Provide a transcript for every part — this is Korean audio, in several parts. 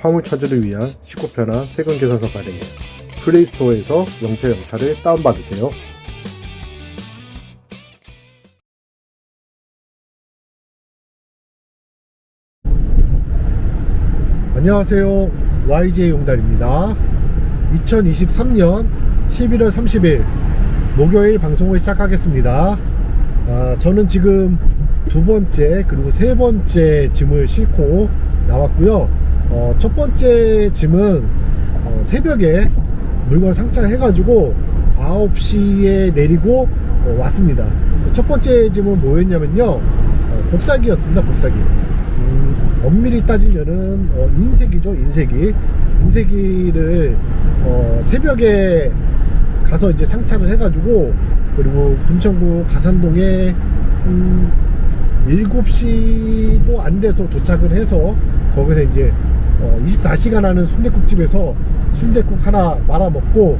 화물 차주를 위한 쉽고 편한 세금 계산서 발행. 플레이스토어에서 영채영차를 다운받으세요. 안녕하세요, YJ용달입니다. 2023년 11월 30일 목요일 방송을 시작하겠습니다. 저는 지금 두 번째 그리고 세 번째 짐을 싣고 나왔고요. 첫 번째 짐은 새벽에 물건 상차해가지고 9시에 내리고 왔습니다. 첫 번째 짐은 뭐였냐면요, 복사기였습니다. 복사기. 엄밀히 따지면은 인쇄기죠. 인쇄기를 새벽에 가서 이제 상차를 해가지고, 그리고 금천구 가산동에 7시도 안 돼서 도착을 해서 거기서 이제 24시간 하는 순댓국집에서 순댓국 하나 말아먹고,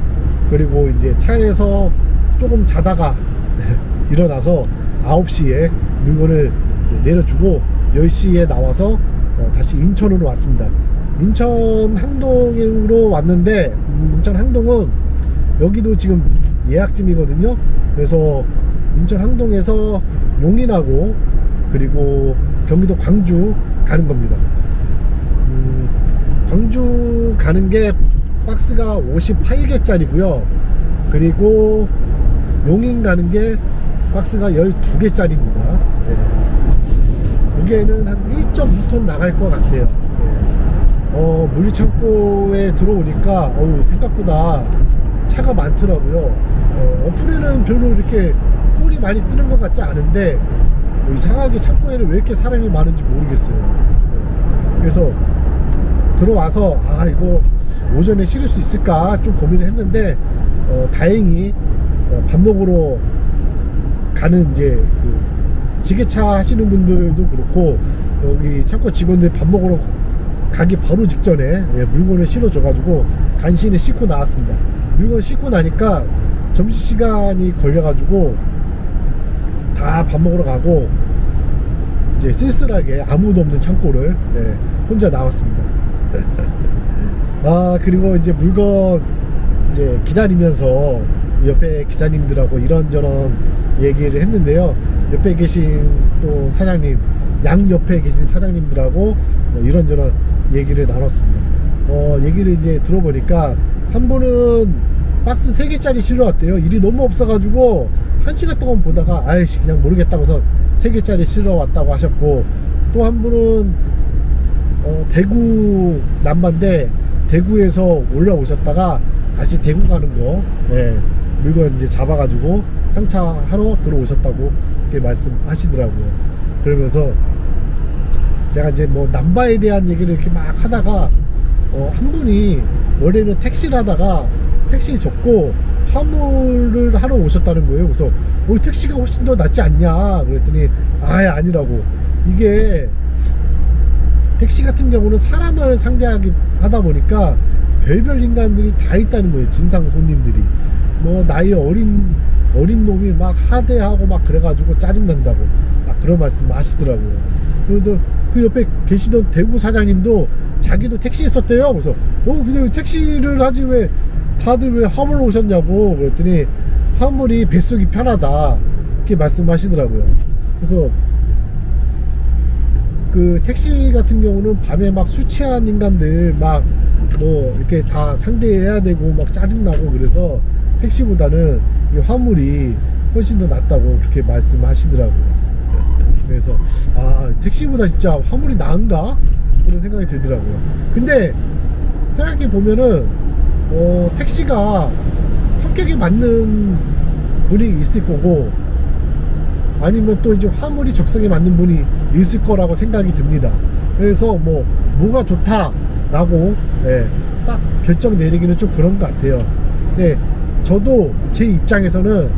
그리고 이제 차에서 조금 자다가 일어나서 9시에 물건을 이제 내려주고 10시에 나와서 다시 인천으로 왔습니다. 인천 항동으로 왔는데, 인천 항동은 여기도 지금 예약짐이거든요. 그래서 인천 항동에서 용인하고 그리고 경기도 광주 가는 겁니다. 광주 가는 게 박스가 58개짜리고요. 그리고 용인 가는 게 박스가 12개짜리입니다. 무게는 한 1.2톤 나갈 것 같아요. 물류창고에 들어오니까 생각보다 차가 많더라고요. 어플에는 별로 이렇게 콜이 많이 뜨는 것 같지 않은데 이상하게 창고에는 왜 이렇게 사람이 많은지 모르겠어요. 그래서 들어와서 이거 오전에 실을 수 있을까 좀 고민을 했는데, 다행히 밥 먹으러 가는 이제 지게차 하시는 분들도 그렇고 여기 창고 직원들 밥 먹으러 가기 바로 직전에 물건을 실어줘가지고 간신히 싣고 나왔습니다. 물건 싣고 나니까 점심시간이 걸려가지고 다 밥 먹으러 가고 이제 쓸쓸하게 아무도 없는 창고를 혼자 나왔습니다. 그리고 이제 물건 이제 기다리면서 옆에 기사님들하고 이런저런 얘기를 했는데요. 옆에 계신 또 사장님, 양 옆에 계신 사장님들하고 이런저런 얘기를 나눴습니다. 얘기를 이제 들어보니까 한 분은 박스 3개짜리 실러 왔대요. 일이 너무 없어가지고 1시간 동안 보다가 아이씨 그냥 모르겠다고 해서 3개짜리 실러 왔다고 하셨고, 또 한 분은 대구 남반데 대구에서 올라오셨다가 다시 대구 가는 거 물건 이제 잡아가지고 상차하러 들어오셨다고 이렇게 말씀하시더라고요. 그러면서 제가 이제 뭐 남바에 대한 얘기를 이렇게 막 하다가 한 분이 원래는 택시를 하다가 택시 접고 화물을 하러 오셨다는 거예요. 그래서 택시가 훨씬 더 낫지 않냐 그랬더니 아니라고. 이게 택시 같은 경우는 사람을 상대하기 하다 보니까 별별 인간들이 다 있다는 거예요. 진상 손님들이 뭐 나이 어린 놈이 막 하대하고 막 그래가지고 짜증난다고 막 그런 말씀 하시더라고요. 그래도 그 옆에 계시던 대구 사장님도 자기도 택시 했었대요. 그래서 근데 택시를 하지 왜 다들 왜 화물로 오셨냐고 그랬더니 화물이 뱃속이 편하다 이렇게 말씀하시더라고요. 그래서 그 택시 같은 경우는 밤에 막 술 취한 인간들 막 뭐 이렇게 다 상대해야 되고 막 짜증나고, 그래서 택시보다는 이 화물이 훨씬 더 낫다고 그렇게 말씀하시더라고요. 그래서 택시보다 진짜 화물이 나은가 그런 생각이 들더라고요. 근데 생각해 보면은 택시가 성격에 맞는 분이 있을 거고, 아니면 또 이제 화물이 적성에 맞는 분이 있을 거라고 생각이 듭니다. 그래서 뭐가 좋다라고 딱 결정 내리기는 좀 그런 것 같아요. 네, 저도 제 입장에서는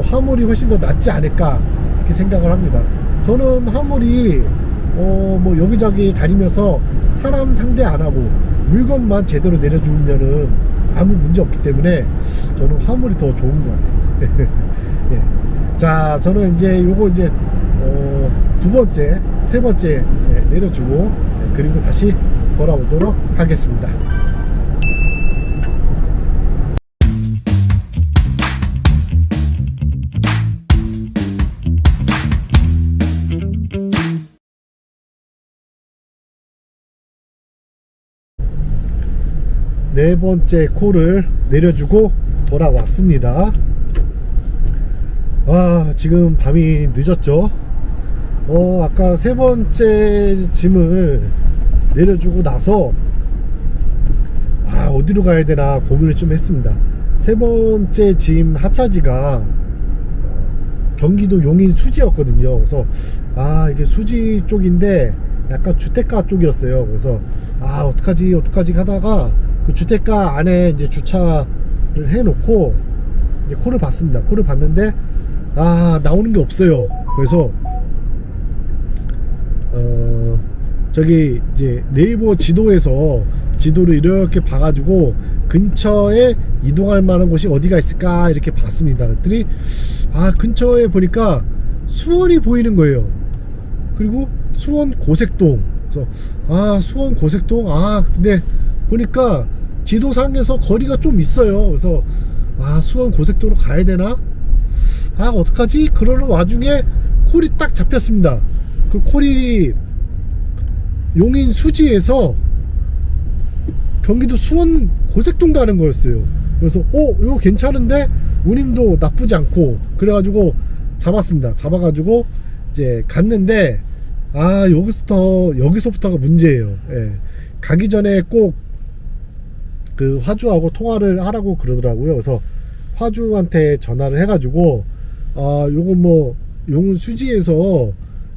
화물이 훨씬 더 낫지 않을까 이렇게 생각을 합니다. 저는 화물이 뭐 여기저기 다니면서 사람 상대 안 하고 물건만 제대로 내려주면은 아무 문제 없기 때문에 저는 화물이 더 좋은 것 같아요. 네. 자, 저는 이제 요거 이제 두 번째, 세 번째 내려주고 그리고 다시 돌아오도록 하겠습니다. 네 번째 콜을 내려주고 돌아왔습니다. 지금 밤이 늦었죠. 아까 세 번째 짐을 내려주고 나서 어디로 가야 되나 고민을 좀 했습니다. 세 번째 짐 하차지가 경기도 용인 수지였거든요. 그래서 이게 수지 쪽인데 약간 주택가 쪽이었어요. 그래서 어떡하지 하다가 그 주택가 안에 이제 주차를 해놓고 이제 콜을 봤습니다. 콜을 봤는데 나오는 게 없어요. 그래서 저기 이제 네이버 지도에서 지도를 이렇게 봐가지고 근처에 이동할 만한 곳이 어디가 있을까 이렇게 봤습니다. 그랬더니 근처에 보니까 수원이 보이는 거예요. 그리고 수원 고색동. 그래서 수원 고색동 근데 보니까 지도상에서 거리가 좀 있어요. 그래서 수원 고색도로 가야 되나? 어떡하지? 그러는 와중에 콜이 딱 잡혔습니다. 그 콜이 용인 수지에서 경기도 수원 고색동 가는 거였어요. 그래서 이거 괜찮은데 운임도 나쁘지 않고 그래가지고 잡았습니다. 잡아가지고 이제 갔는데 여기서부터가 문제예요. 예. 가기 전에 꼭 그 화주하고 통화를 하라고 그러더라고요. 그래서 화주한테 전화를 해가지고 요거 뭐 용인 수지에서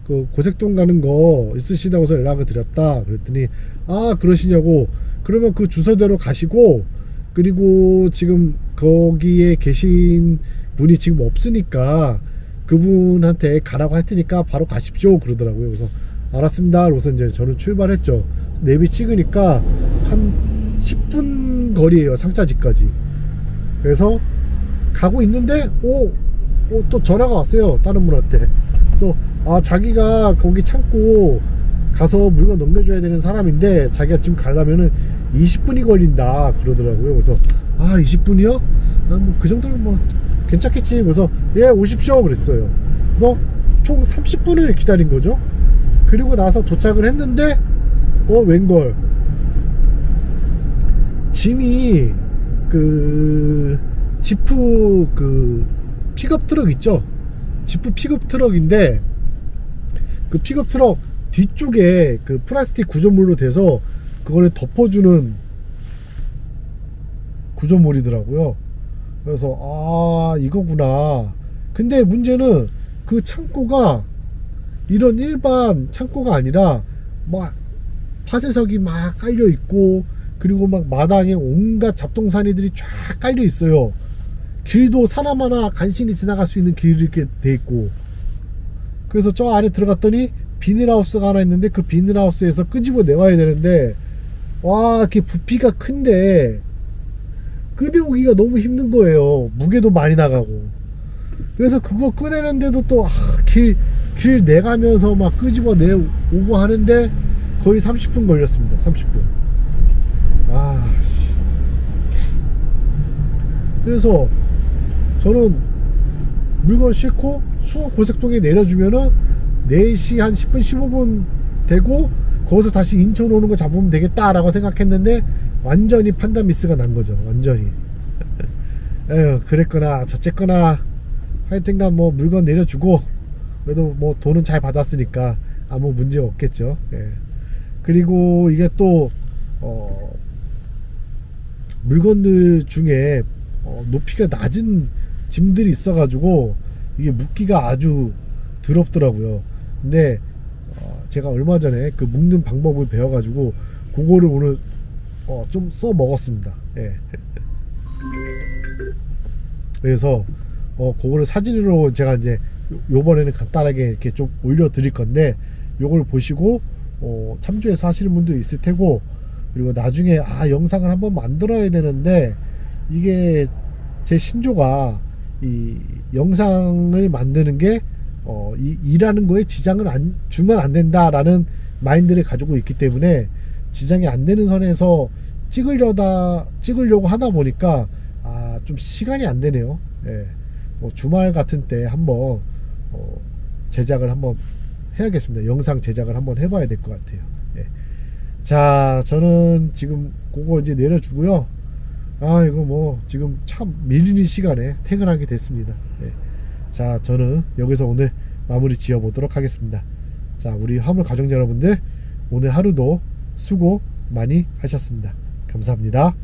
그 고색동 가는 거 있으시다고 해서 연락을 드렸다. 그랬더니 그러시냐고. 그러면 그 주소대로 가시고, 그리고 지금 거기에 계신 분이 지금 없으니까 그분한테 가라고 할 테니까 바로 가십시오 그러더라고요. 그래서 알았습니다. 그래서 이제 저는 출발했죠. 내비 찍으니까 한 10분 거리에요, 상차지까지. 그래서 가고 있는데 또 전화가 왔어요, 다른 분한테. 그래서 자기가 거기 창고 가서 물건 넘겨줘야 되는 사람인데 자기가 지금 가려면은 20분이 걸린다 그러더라고요. 그래서 20분이요? 뭐 그 정도면 뭐 괜찮겠지. 그래서 오십시오 그랬어요. 그래서 총 30분을 기다린 거죠. 그리고 나서 도착을 했는데 웬걸 짐이 그 지프 그 픽업 트럭 있죠. 지프 픽업 트럭인데 그 픽업 트럭 뒤쪽에 그 플라스틱 구조물로 돼서 그거를 덮어주는 구조물이더라고요. 그래서 이거구나. 근데 문제는 그 창고가 이런 일반 창고가 아니라 막 파쇄석이 막 깔려 있고, 그리고 막 마당에 온갖 잡동사니들이 쫙 깔려 있어요. 길도 사람 하나 간신히 지나갈 수 있는 길이 이렇게 돼 있고. 그래서 저 안에 들어갔더니 비닐하우스가 하나 있는데 그 비닐하우스에서 끄집어 내와야 되는데 그게 부피가 큰데 꺼내오기가 너무 힘든 거예요. 무게도 많이 나가고. 그래서 그거 꺼내는데도 또 길 내가면서 막 끄집어 내오고 하는데 거의 30분 걸렸습니다. 30분. 그래서 저는 물건 싣고 수원 고색동에 내려주면은 4시 한 10분 15분 되고 거기서 다시 인천 오는 거 잡으면 되겠다라고 생각했는데 완전히 판단 미스가 난 거죠. 완전히. 그랬거나 저쨌거나 하여튼간 뭐 물건 내려주고 그래도 뭐 돈은 잘 받았으니까 아무 문제 없겠죠. 그리고 이게 또 물건들 중에 높이가 낮은 짐들이 있어가지고 이게 묶기가 아주 더럽더라고요. 근데 제가 얼마 전에 그 묶는 방법을 배워가지고 그거를 오늘 좀 써먹었습니다. 그래서 그거를 사진으로 제가 이제 요번에는 간단하게 이렇게 좀 올려 드릴 건데 요걸 보시고 참조해서 하시는 분도 있을 테고, 그리고 나중에 영상을 한번 만들어야 되는데 이게 제 신조가 이 영상을 만드는 게 일하는 거에 지장을 주면 안 된다라는 마인드를 가지고 있기 때문에 지장이 안 되는 선에서 찍으려고 하다 보니까 좀 시간이 안 되네요. 예. 뭐 주말 같은 때 한번 제작을 한번 해야겠습니다. 영상 제작을 한번 해봐야 될 것 같아요. 예. 자, 저는 지금 그거 이제 내려주고요. 이거 뭐 지금 참 밀리는 시간에 퇴근하게 됐습니다. 예. 자, 저는 여기서 오늘 마무리 지어 보도록 하겠습니다. 자, 우리 화물 가정자 여러분들, 오늘 하루도 수고 많이 하셨습니다. 감사합니다.